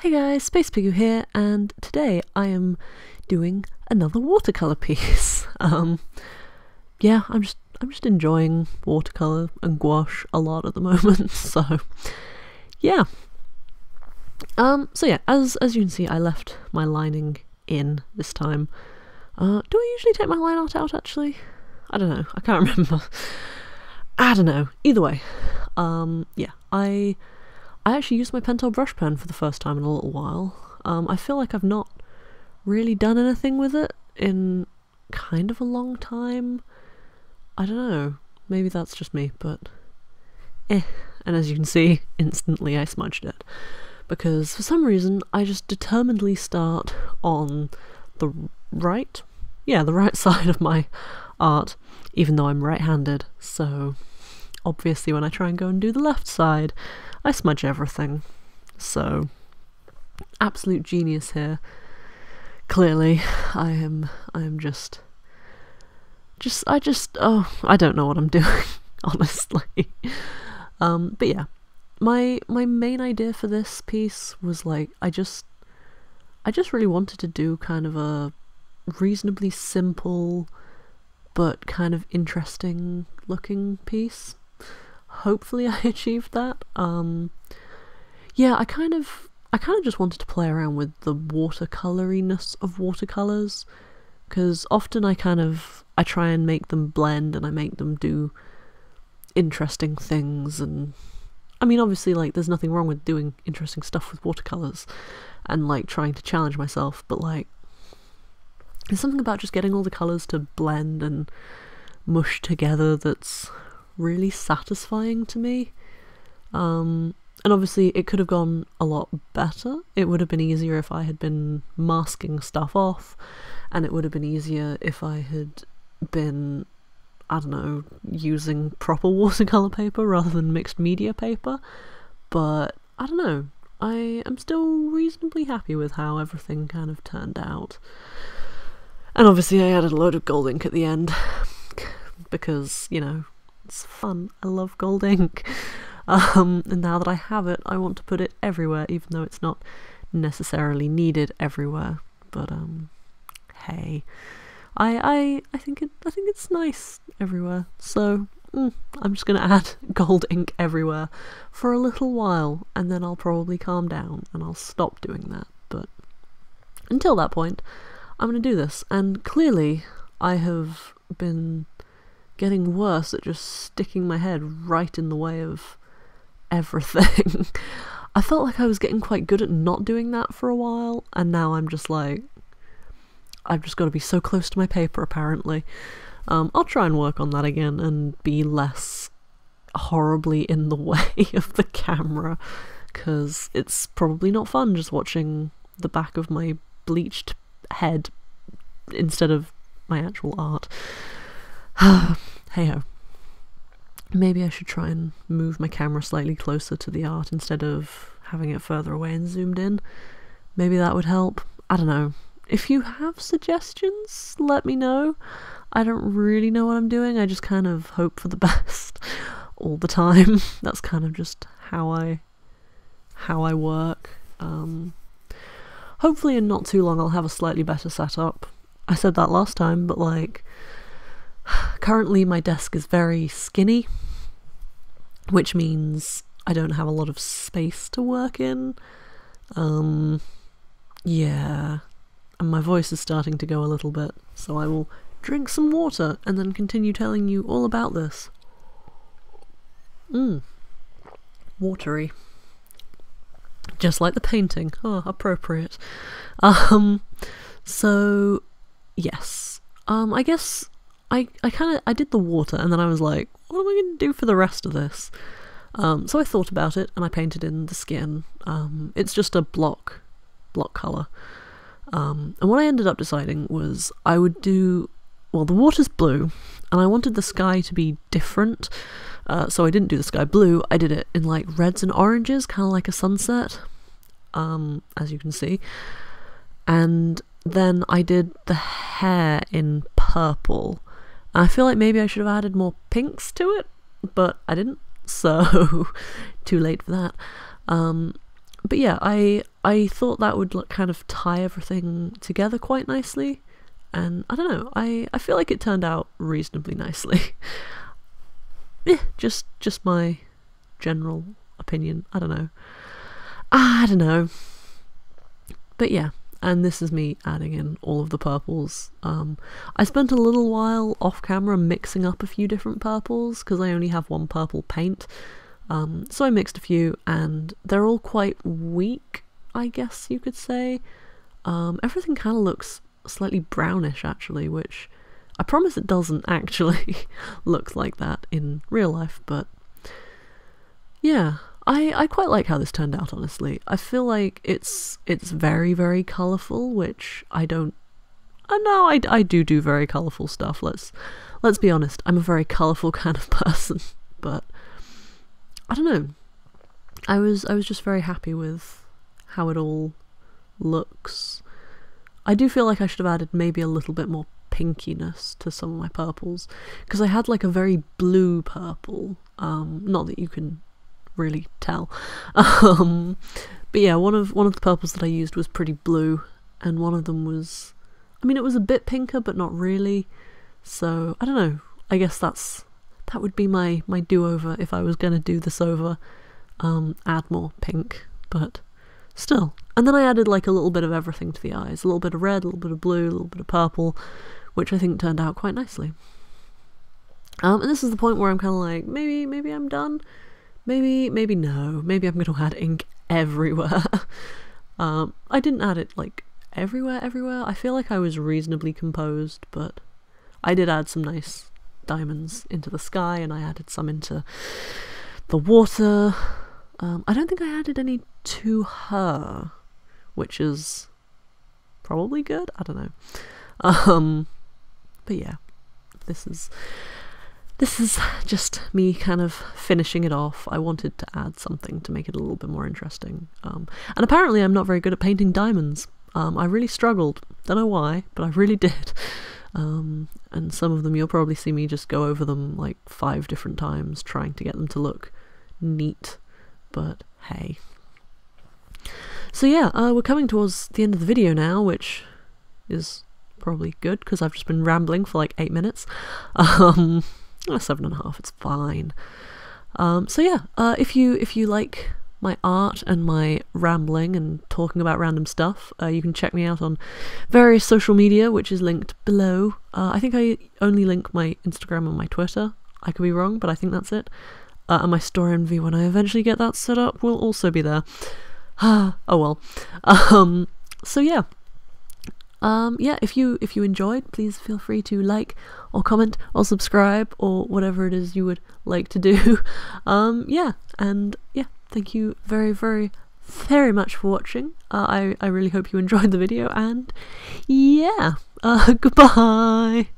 Hey guys, SpacePigguArt here, and today I am doing another watercolor piece. Yeah, I'm just enjoying watercolor and gouache a lot at the moment. So yeah. So yeah, as you can see, I left my lining in this time. Do I usually take my line art out actually? I don't know. I can't remember. I don't know. Either way, yeah, I actually used my Pentel brush pen for the first time in a little while. I feel like I've not really done anything with it in kind of a long time. I don't know, maybe that's just me, but and as you can see, instantly I smudged it. Because for some reason, I just determinedly start on the right side of my art, even though I'm right-handed, so obviously when I try and go and do the left side, I smudge everything. So, absolute genius here. Clearly, I am just, I don't know what I'm doing, honestly. But yeah, my main idea for this piece was like, I just really wanted to do kind of a reasonably simple, but kind of interesting looking piece. Hopefully I achieved that. Yeah, I kind of just wanted to play around with the watercoloriness of watercolors, because often I try and make them blend and I make them do interesting things, and I mean obviously like there's nothing wrong with doing interesting stuff with watercolors and like trying to challenge myself, but like there's something about just getting all the colors to blend and mush together that's really satisfying to me. And obviously it could have gone a lot better. It would have been easier if I had been masking stuff off, and it would have been easier if I had been, I don't know, using proper watercolor paper rather than mixed media paper. But I don't know, I am still reasonably happy with how everything kind of turned out. And obviously I added a load of gold ink at the end because, you know, it's fun. I love gold ink. And now that I have it, I want to put it everywhere, even though it's not necessarily needed everywhere. But hey, I think it's nice everywhere. So I'm just gonna add gold ink everywhere for a little while, and then I'll probably calm down and I'll stop doing that. But until that point, I'm gonna do this. And clearly, I have been getting worse at just sticking my head right in the way of everything. I felt like I was getting quite good at not doing that for a while, and now I'm just like, I've just got to be so close to my paper apparently. I'll try and work on that again and be less horribly in the way of the camera, because it's probably not fun just watching the back of my bleached head instead of my actual art. Hey ho. Maybe I should try and move my camera slightly closer to the art instead of having it further away and zoomed in. Maybe that would help. I don't know. If you have suggestions, let me know. I don't really know what I'm doing. I just kind of hope for the best all the time. That's kind of just how I work. Hopefully in not too long I'll have a slightly better setup. I said that last time, but like, currently my desk is very skinny, which means I don't have a lot of space to work in. Yeah, and my voice is starting to go a little bit, so I will drink some water and then continue telling you all about this. Watery. Just like the painting. Oh, appropriate. So, yes. I guess I did the water, and then I was like, what am I going to do for the rest of this? So I thought about it, and I painted in the skin. It's just a block colour. And what I ended up deciding was I would do, well, the water's blue, and I wanted the sky to be different, so I didn't do the sky blue, I did it in like reds and oranges, kind of like a sunset, as you can see. And then I did the hair in purple. I feel like maybe I should have added more pinks to it, but I didn't, so too late for that. But yeah, I I thought that would like, kind of tie everything together quite nicely, and I don't know, I feel like it turned out reasonably nicely. Yeah, just my general opinion. I don't know. But yeah, and this is me adding in all of the purples. I spent a little while off camera mixing up a few different purples because I only have one purple paint. So I mixed a few, and they're all quite weak, I guess you could say. Everything kind of looks slightly brownish actually, which I promise it doesn't actually look like that in real life, but yeah, I quite like how this turned out, honestly. I feel like it's very, very colourful, which I don't... no, I do very colourful stuff, let's be honest, I'm a very colourful kind of person, but I don't know. I was just very happy with how it all looks. I do feel like I should have added maybe a little bit more pinkiness to some of my purples, because I had like a very blue purple, not that you can really tell, but yeah, one of the purples that I used was pretty blue, and one of them was, I mean, it was a bit pinker but not really, so I don't know, I guess that would be my do-over if I was gonna do this over, add more pink, but still. And then I added like a little bit of everything to the eyes, a little bit of red, a little bit of blue, a little bit of purple, which I think turned out quite nicely. And this is the point where I'm kind of like, maybe I'm done. Maybe no. Maybe I'm going to add ink everywhere. I didn't add it like everywhere. I feel like I was reasonably composed, but I did add some nice diamonds into the sky, and I added some into the water. I don't think I added any to her, which is probably good. I don't know. But yeah, this is just me kind of finishing it off. I wanted to add something to make it a little bit more interesting. And apparently I'm not very good at painting diamonds. I really struggled. Don't know why, but I really did. And some of them you'll probably see me just go over them like 5 different times trying to get them to look neat. But hey. So yeah, we're coming towards the end of the video now, which is probably good because I've just been rambling for like 8 minutes. 7.5, it's fine. So yeah, if you like my art and my rambling and talking about random stuff, you can check me out on various social media, which is linked below. I think I only link my Instagram and my Twitter. I could be wrong, but I think that's it. And my Storenvy, when I eventually get that set up, will also be there. Oh well. So yeah. Yeah, if you enjoyed, please feel free to like or comment or subscribe or whatever it is you would like to do. Yeah, and yeah, thank you very, very, very much for watching. I really hope you enjoyed the video, and yeah, goodbye.